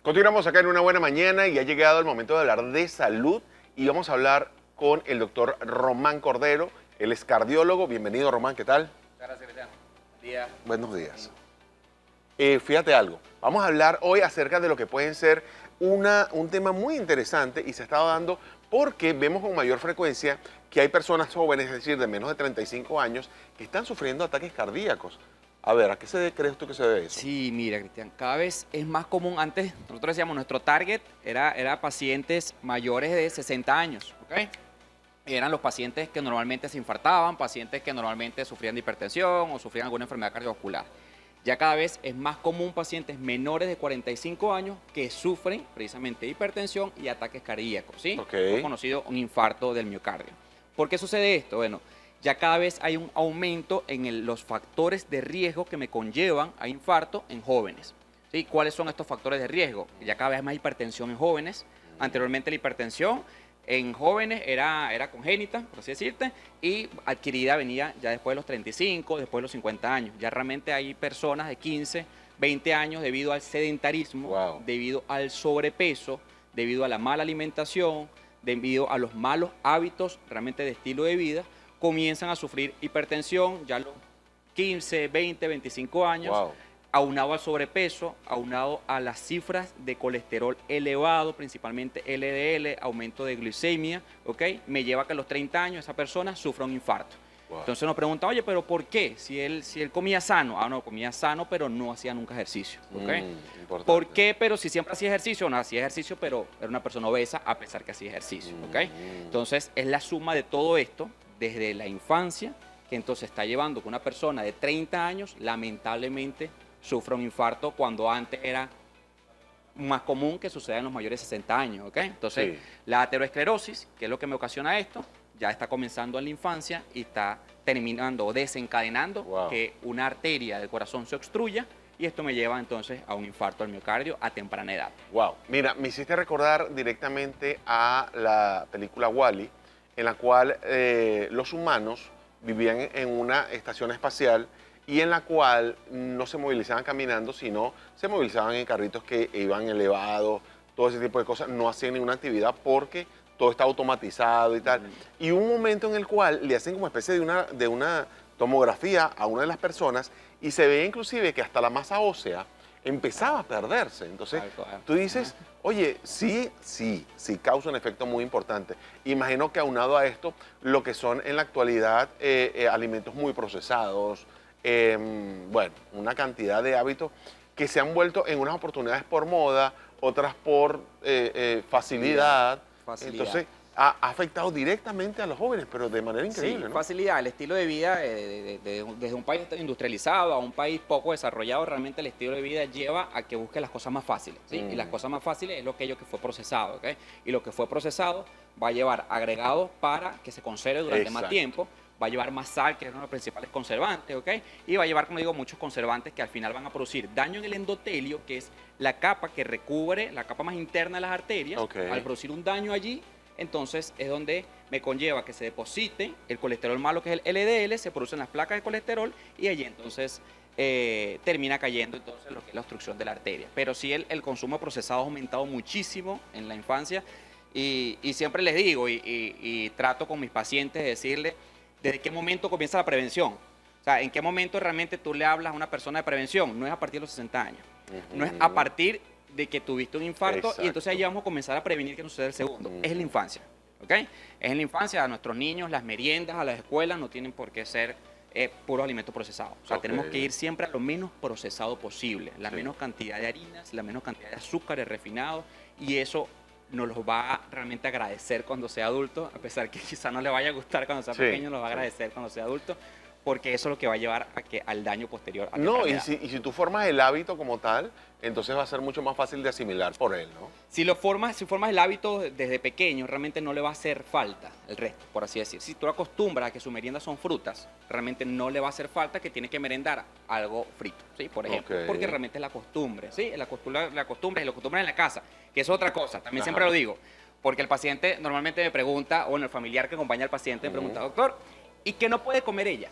Continuamos acá en Una Buena Mañana y ha llegado el momento de hablar de salud y vamos a hablar con el doctor Román Cordero. Él es cardiólogo. Bienvenido, Román, ¿qué tal? Muchas gracias, Cristiano. Buen día. Buenos días. Fíjate algo, vamos a hablar hoy acerca de lo que pueden ser un tema muy interesante y se ha estado dando porque vemos con mayor frecuencia que hay personas jóvenes, es decir, de menos de 35 años, que están sufriendo ataques cardíacos. A ver, ¿a qué crees tú que se debe eso? Sí, mira, Cristian, cada vez es más común. Antes, nosotros decíamos, nuestro target era pacientes mayores de 60 años, ¿ok? Eran los pacientes que normalmente se infartaban, pacientes que normalmente sufrían de hipertensión o sufrían alguna enfermedad cardiovascular. Ya cada vez es más común pacientes menores de 45 años que sufren precisamente hipertensión y ataques cardíacos, ¿sí? Ok. O conocido un infarto del miocardio. ¿Por qué sucede esto? Bueno, ya cada vez hay un aumento en los factores de riesgo que me conllevan a infarto en jóvenes. ¿Sí? ¿Cuáles son estos factores de riesgo? Ya cada vez hay más hipertensión en jóvenes. Anteriormente la hipertensión en jóvenes era congénita, por así decirte, y adquirida venía ya después de los 35, después de los 50 años. Ya realmente hay personas de 15, 20 años debido al sedentarismo, Wow. debido al sobrepeso, debido a la mala alimentación, debido a los malos hábitos realmente de estilo de vida, comienzan a sufrir hipertensión ya a los 15, 20, 25 años. Wow. Aunado al sobrepeso, aunado a las cifras de colesterol elevado, principalmente LDL, aumento de glicemia, ¿ok? Me lleva a que a los 30 años esa persona sufra un infarto. Wow. Entonces nos pregunta, oye, ¿pero por qué? Si él comía sano. Ah, no, comía sano, pero no hacía nunca ejercicio, ¿ok? Importante. ¿Por qué? Pero si siempre hacía ejercicio, no hacía ejercicio, pero era una persona obesa a pesar que hacía ejercicio, ¿ok? Entonces es la suma de todo esto desde la infancia que entonces está llevando que una persona de 30 años lamentablemente sufra un infarto cuando antes era más común que suceda en los mayores de 60 años, ¿ok? Entonces, Sí. la aterosclerosis, que es lo que me ocasiona esto, ya está comenzando en la infancia y está terminando o desencadenando Wow. que una arteria del corazón se obstruya y esto me lleva entonces a un infarto al miocardio a temprana edad. Wow. Mira, me hiciste recordar directamente a la película Wall-E, en la cual los humanos vivían en una estación espacial y en la cual no se movilizaban caminando, sino se movilizaban en carritos que iban elevados, todo ese tipo de cosas. No hacían ninguna actividad porque todo está automatizado y tal. Y hubo un momento en el cual le hacen como especie de una tomografía a una de las personas y se ve inclusive que hasta la masa ósea empezaba a perderse. Entonces, Tal cual. tú dices, oye, sí causa un efecto muy importante. Imagino que aunado a esto, lo que son en la actualidad alimentos muy procesados, bueno, una cantidad de hábitos que se han vuelto en unas oportunidades por moda, otras por facilidad. Facilidad. Entonces, ha afectado directamente a los jóvenes, pero de manera increíble, Sí, ¿no? facilidad, el estilo de vida desde un país industrializado a un país poco desarrollado, realmente el estilo de vida lleva a que busque las cosas más fáciles, ¿sí? Y las cosas más fáciles es aquello que fue procesado, ¿ok? Y lo que fue procesado va a llevar agregados para que se conserve durante más Exacto. tiempo, va a llevar más sal, que es uno de los principales conservantes, ¿ok? Y va a llevar, como digo, muchos conservantes que al final van a producir daño en el endotelio, que es la capa que recubre, la capa más interna de las arterias. Ok. Al producir un daño allí, entonces es donde me conlleva que se deposite el colesterol malo, que es el LDL, se producen las placas de colesterol y allí entonces termina cayendo entonces lo que es la obstrucción de la arteria. Pero sí el consumo procesado ha aumentado muchísimo en la infancia y siempre les digo y trato con mis pacientes de decirles desde qué momento comienza la prevención. O sea, en qué momento realmente tú le hablas a una persona de prevención. No es a partir de los 60 años. No es a partir de que tuviste un infarto Exacto. y entonces ahí vamos a comenzar a prevenir que no suceda el segundo. Es en la infancia, ¿ok? Es en la infancia, a nuestros niños, las meriendas, a las escuelas no tienen por qué ser puros alimentos procesados. O sea, Ok. tenemos que ir siempre a lo menos procesado posible, la Sí. menos cantidad de harinas, la menos cantidad de azúcares refinados y eso nos los va a realmente agradecer cuando sea adulto, a pesar que quizá no le vaya a gustar cuando sea Sí, pequeño, nos va a sí. agradecer cuando sea adulto, porque eso es lo que va a llevar al daño posterior. A No, temprana y edad. si tú formas el hábito como tal, entonces va a ser mucho más fácil de asimilar por él, ¿no? Si formas el hábito desde pequeño, realmente no le va a hacer falta el resto, por así decir. Si tú lo acostumbras a que su merienda son frutas, realmente no le va a hacer falta que tiene que merendar algo frito, ¿sí? Por ejemplo, Ok. porque realmente es la costumbre, ¿sí? La costumbre en la casa, que es otra cosa, también Ajá. siempre lo digo, porque el paciente normalmente me pregunta, o bueno, el familiar que acompaña al paciente me pregunta, doctor, ¿y qué no puede comer ella?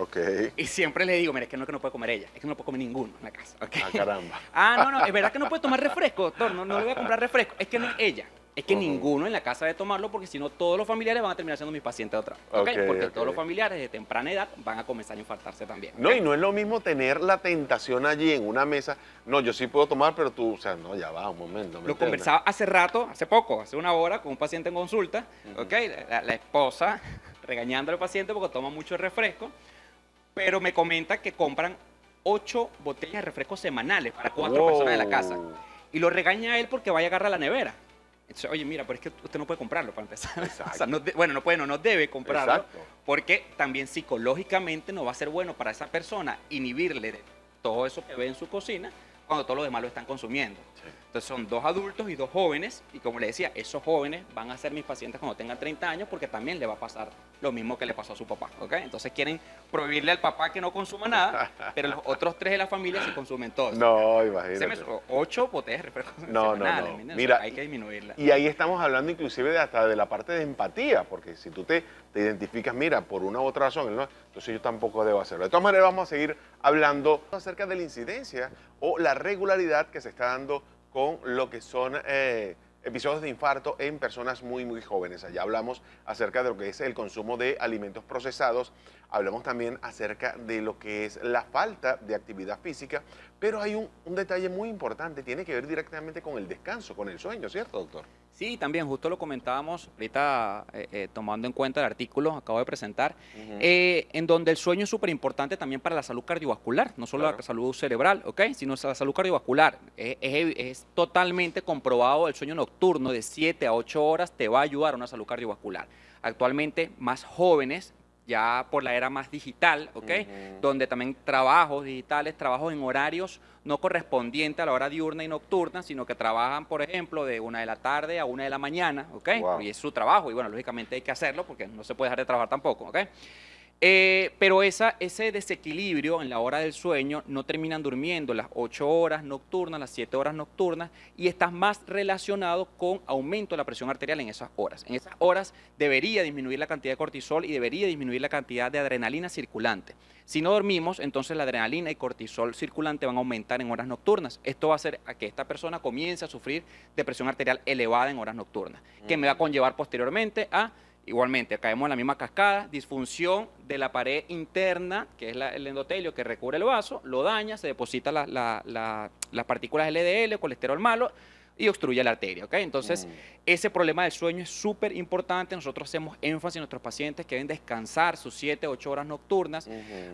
Ok. Y siempre le digo, mira, es que no puede comer ella, es que no puede comer ninguno en la casa. ¿Ok? Ah, caramba. No, es verdad que no puede tomar refresco, doctor, no le voy a comprar refresco. Es que no es ella, es que ninguno en la casa debe tomarlo porque si no todos los familiares van a terminar siendo mis pacientes otra vez. ¿Ok? Porque todos los familiares de temprana edad van a comenzar a infartarse también. No, y no es lo mismo tener la tentación allí en una mesa. No, yo sí puedo tomar, pero tú, o sea, no, ya va, un momento. Lo conversaba hace rato, hace poco, hace una hora, con un paciente en consulta, ¿ok? La esposa regañando al paciente porque toma mucho refresco, pero me comenta que compran 8 botellas de refresco semanales para 4 personas en la casa. Y lo regaña a él porque vaya a agarrar la nevera. Entonces, oye, mira, pero es que usted no puede comprarlo para empezar. O sea, no debe comprarlo. Exacto. Porque también psicológicamente no va a ser bueno para esa persona inhibirle de todo eso que ve en su cocina cuando todos los demás lo están consumiendo. Sí. Entonces son 2 adultos y 2 jóvenes, y como le decía, esos jóvenes van a ser mis pacientes cuando tengan 30 años porque también le va a pasar lo mismo que le pasó a su papá, ¿ok? Entonces quieren prohibirle al papá que no consuma nada, pero los otros 3 de la familia sí consumen todo. No, imagínate. 8 botellas de refresco No. semanales, Mira, hay que disminuirla. Y ahí estamos hablando inclusive hasta de la parte de empatía, porque si tú te identificas, mira, por una u otra razón, ¿no? Entonces yo tampoco debo hacerlo. De todas maneras, vamos a seguir hablando acerca de la incidencia o la regularidad que se está dando con lo que son episodios de infarto en personas muy, muy jóvenes. Allá hablamos acerca de lo que es el consumo de alimentos procesados, hablamos también acerca de lo que es la falta de actividad física, pero hay un detalle muy importante, tiene que ver directamente con el descanso, con el sueño, ¿cierto, doctor? Sí, también, justo lo comentábamos ahorita, tomando en cuenta el artículo que acabo de presentar, en donde el sueño es súper importante también para la salud cardiovascular, no solo la salud cerebral, ¿ok? Sino la salud cardiovascular. Es totalmente comprobado el sueño nocturno de 7 a 8 horas te va a ayudar a una salud cardiovascular. Actualmente, más jóvenes, ya por la era más digital, ¿ok? Donde también trabajos digitales, trabajos en horarios no correspondientes a la hora diurna y nocturna, sino que trabajan, por ejemplo, de 1 de la tarde a 1 de la mañana, ¿ok? Wow. Y es su trabajo, y bueno, lógicamente hay que hacerlo porque no se puede dejar de trabajar tampoco, ¿ok? Pero ese desequilibrio en la hora del sueño no terminan durmiendo las 8 horas nocturnas, las 7 horas nocturnas, y estás más relacionado con aumento de la presión arterial en esas horas. En esas horas debería disminuir la cantidad de cortisol y debería disminuir la cantidad de adrenalina circulante. Si no dormimos, entonces la adrenalina y cortisol circulante van a aumentar en horas nocturnas. Esto va a hacer a que esta persona comience a sufrir de presión arterial elevada en horas nocturnas, que me va a conllevar posteriormente a... Igualmente, caemos en la misma cascada, disfunción de la pared interna, que es el endotelio que recubre el vaso, lo daña, se deposita las partículas LDL, colesterol malo, y obstruye la arteria, ¿ok? Entonces, ese problema del sueño es súper importante. Nosotros hacemos énfasis en nuestros pacientes que deben descansar sus 7, 8 horas nocturnas,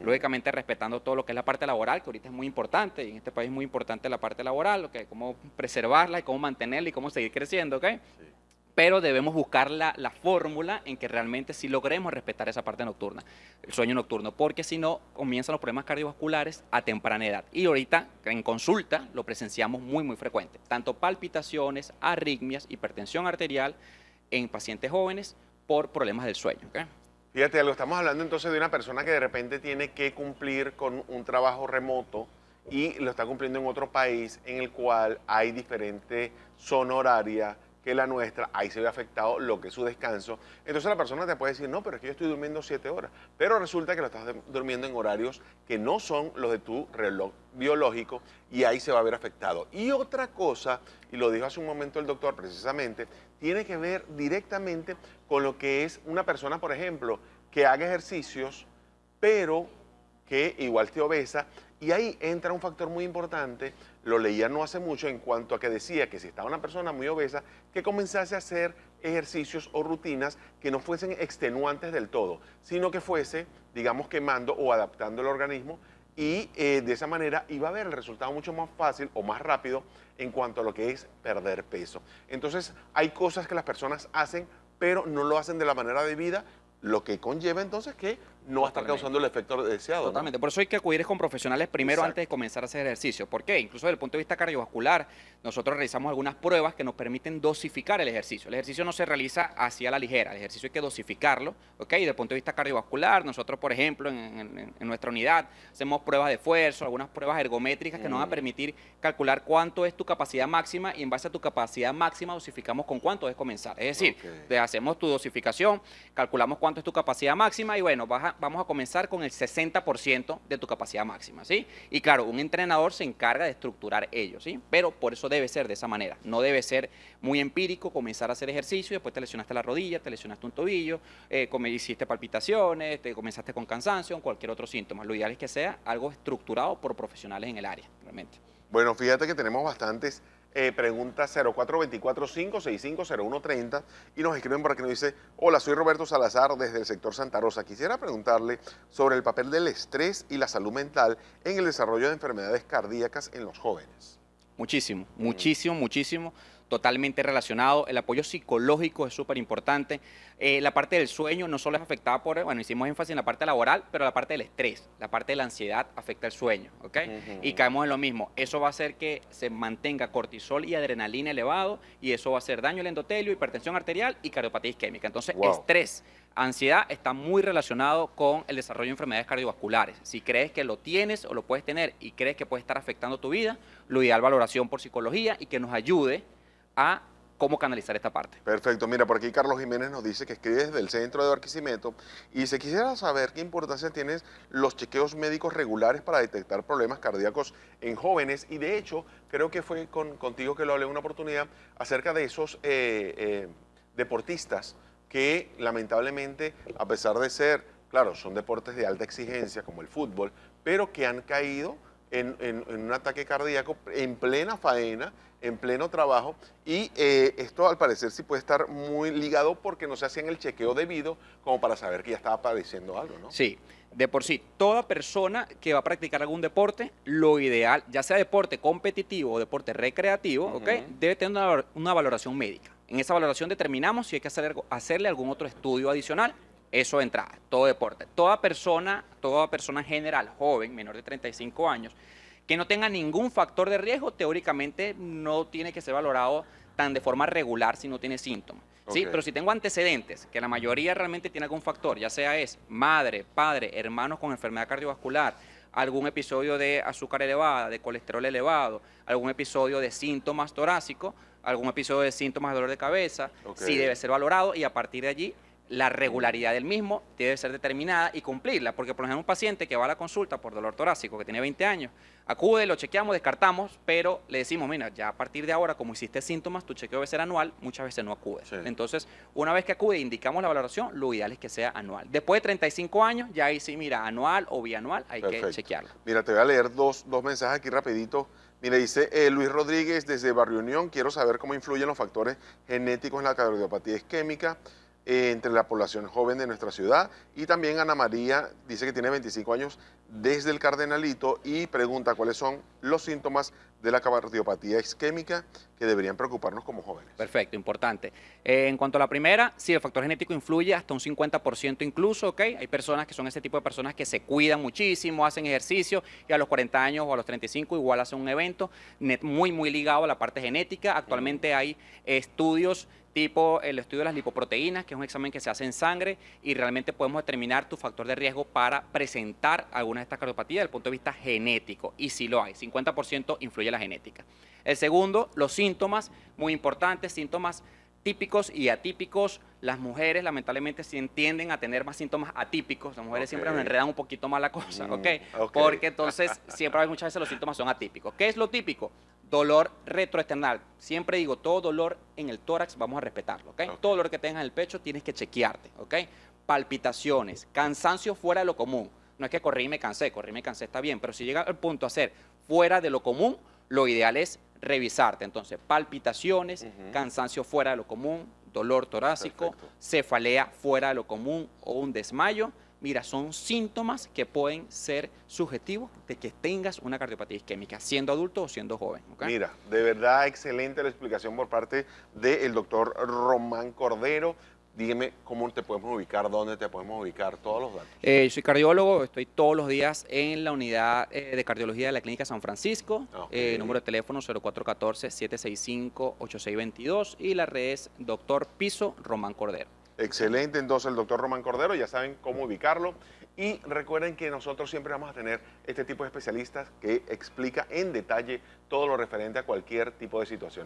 lógicamente respetando todo lo que es la parte laboral, que ahorita es muy importante, y en este país es muy importante la parte laboral, ¿ok? Cómo preservarla y cómo mantenerla y cómo seguir creciendo, ¿ok? Sí. Pero debemos buscar la fórmula en que realmente sí logremos respetar esa parte nocturna, el sueño nocturno, porque si no, comienzan los problemas cardiovasculares a temprana edad. Y ahorita, en consulta, lo presenciamos muy, muy frecuente. Tanto palpitaciones, arritmias, hipertensión arterial en pacientes jóvenes por problemas del sueño. ¿Okay? Fíjate, lo estamos hablando entonces de una persona que de repente tiene que cumplir con un trabajo remoto y lo está cumpliendo en otro país en el cual hay diferente zona horaria que la nuestra, ahí se ve afectado lo que es su descanso. Entonces la persona te puede decir, no, pero es que yo estoy durmiendo 7 horas. Pero resulta que lo estás durmiendo en horarios que no son los de tu reloj biológico y ahí se va a ver afectado. Y otra cosa, y lo dijo hace un momento el doctor precisamente, tiene que ver directamente con lo que es una persona, por ejemplo, que haga ejercicios, pero que igual esté obesa. Y ahí entra un factor muy importante, lo leía no hace mucho, en cuanto a que decía que si estaba una persona muy obesa, que comenzase a hacer ejercicios o rutinas que no fuesen extenuantes del todo, sino que fuese, digamos, quemando o adaptando el organismo y de esa manera iba a ver el resultado mucho más fácil o más rápido en cuanto a lo que es perder peso. Entonces hay cosas que las personas hacen, pero no lo hacen de la manera debida, lo que conlleva entonces que no va a estar causando el efecto deseado. Totalmente, ¿no? Por eso hay que acudir con profesionales primero. Exacto. Antes de comenzar a hacer ejercicio. ¿Por qué? Incluso desde el punto de vista cardiovascular, nosotros realizamos algunas pruebas que nos permiten dosificar el ejercicio. El ejercicio no se realiza así a la ligera, el ejercicio hay que dosificarlo, ¿ok? Desde el punto de vista cardiovascular, nosotros, por ejemplo, en nuestra unidad, hacemos pruebas de esfuerzo, algunas pruebas ergométricas que nos van a permitir calcular cuánto es tu capacidad máxima y en base a tu capacidad máxima dosificamos con cuánto debes comenzar. Es decir, hacemos tu dosificación, calculamos cuánto es tu capacidad máxima y bueno, vas a vamos a comenzar con el 60% de tu capacidad máxima, ¿sí? Y claro, un entrenador se encarga de estructurar ello, ¿sí? Pero por eso debe ser de esa manera. No debe ser muy empírico comenzar a hacer ejercicio y después te lesionaste la rodilla, te lesionaste un tobillo, hiciste palpitaciones, te comenzaste con cansancio, o cualquier otro síntoma. Lo ideal es que sea algo estructurado por profesionales en el área, realmente. Bueno, fíjate que tenemos bastantes preguntas. 0424-565-0130 y nos escriben por aquí, nos dice: hola, soy Roberto Salazar desde el sector Santa Rosa. Quisiera preguntarle sobre el papel del estrés y la salud mental en el desarrollo de enfermedades cardíacas en los jóvenes. Muchísimo, muchísimo, muchísimo, totalmente relacionado. El apoyo psicológico es súper importante. La parte del sueño no solo es afectada por, bueno, hicimos énfasis en la parte laboral, pero la parte del estrés, la parte de la ansiedad afecta el sueño, ¿ok? Y caemos en lo mismo. Eso va a hacer que se mantenga cortisol y adrenalina elevado y eso va a hacer daño al endotelio, hipertensión arterial y cardiopatía isquémica. Entonces, estrés, ansiedad está muy relacionado con el desarrollo de enfermedades cardiovasculares. Si crees que lo tienes o lo puedes tener y crees que puede estar afectando tu vida, lo ideal valoración por psicología y que nos ayude a cómo canalizar esta parte. Perfecto. Mira, por aquí Carlos Jiménez nos dice que escribe desde el centro de Barquisimeto y se quisiera saber qué importancia tienen los chequeos médicos regulares para detectar problemas cardíacos en jóvenes. Y de hecho, creo que fue contigo que lo hablé en una oportunidad acerca de esos deportistas que lamentablemente, a pesar de ser, claro, son deportes de alta exigencia como el fútbol, pero que han caído en un ataque cardíaco en plena faena, en pleno trabajo, y esto al parecer sí puede estar muy ligado porque no se hacían el chequeo debido como para saber que ya estaba padeciendo algo, ¿no? Sí, de por sí, toda persona que va a practicar algún deporte, lo ideal, ya sea deporte competitivo o deporte recreativo, ¿ok? Debe tener una valoración médica. En esa valoración determinamos si hay que hacerle algún otro estudio adicional. Eso de entrada, todo deporte. Toda persona en general, joven, menor de 35 años, que no tenga ningún factor de riesgo, teóricamente no tiene que ser valorado tan de forma regular si no tiene síntomas. ¿Sí? Pero si tengo antecedentes, que la mayoría realmente tiene algún factor, ya sea es madre, padre, hermanos con enfermedad cardiovascular, algún episodio de azúcar elevada, de colesterol elevado, algún episodio de síntomas torácicos, algún episodio de síntomas de dolor de cabeza, sí debe ser valorado y a partir de allí la regularidad del mismo debe ser determinada y cumplirla, porque por ejemplo un paciente que va a la consulta por dolor torácico, que tiene 20 años, acude, lo chequeamos, descartamos, pero le decimos, mira, ya a partir de ahora, como hiciste síntomas, tu chequeo debe ser anual, muchas veces no acude. Entonces, una vez que acude, indicamos la valoración, lo ideal es que sea anual. Después de 35 años, ya ahí sí, mira, anual o bianual, hay que chequearlo. Mira, te voy a leer dos mensajes aquí rapidito. Mira, dice Luis Rodríguez desde Barrio Unión: quiero saber cómo influyen los factores genéticos en la cardiopatía isquémica entre la población joven de nuestra ciudad. Y también Ana María dice que tiene 25 años desde el Cardenalito y pregunta cuáles son los síntomas de la cardiopatía isquémica que deberían preocuparnos como jóvenes. Perfecto, importante. En cuanto a la primera, sí, el factor genético influye hasta un 50% incluso, ¿ok? Hay personas que son ese tipo de personas que se cuidan muchísimo, hacen ejercicio y a los 40 años o a los 35 igual hacen un evento muy, muy ligado a la parte genética. Actualmente hay estudios tipo el estudio de las lipoproteínas, que es un examen que se hace en sangre y realmente podemos determinar tu factor de riesgo para presentar alguna de estas cardiopatías desde el punto de vista genético. Y sí lo hay, 50% influye la genética. El segundo, los síntomas, muy importantes, síntomas típicos y atípicos. Las mujeres lamentablemente tienden a tener más síntomas atípicos. Las mujeres siempre nos enredan un poquito más la cosa, ¿ok? Porque entonces siempre muchas veces los síntomas son atípicos. ¿Qué es lo típico? Dolor retroesternal. Siempre digo, todo dolor en el tórax vamos a respetarlo, ¿ok? Todo dolor que tengas en el pecho tienes que chequearte, ¿ok? Palpitaciones, cansancio fuera de lo común. No es que corrí y me cansé está bien, pero si llega al punto a ser fuera de lo común, lo ideal es revisarte. Entonces, palpitaciones, cansancio fuera de lo común, dolor torácico, cefalea fuera de lo común o un desmayo. Mira, son síntomas que pueden ser subjetivos de que tengas una cardiopatía isquémica, siendo adulto o siendo joven. Mira, de verdad excelente la explicación por parte del doctor Román Cordero. Dígame cómo te podemos ubicar, dónde te podemos ubicar, todos los datos. Soy cardiólogo, estoy todos los días en la unidad de cardiología de la Clínica San Francisco. Número de teléfono 0414-765-8622 y la red es Dr. Piso Román Cordero. Excelente, entonces el doctor Román Cordero, ya saben cómo ubicarlo. Y recuerden que nosotros siempre vamos a tener este tipo de especialistas que explica en detalle todo lo referente a cualquier tipo de situación.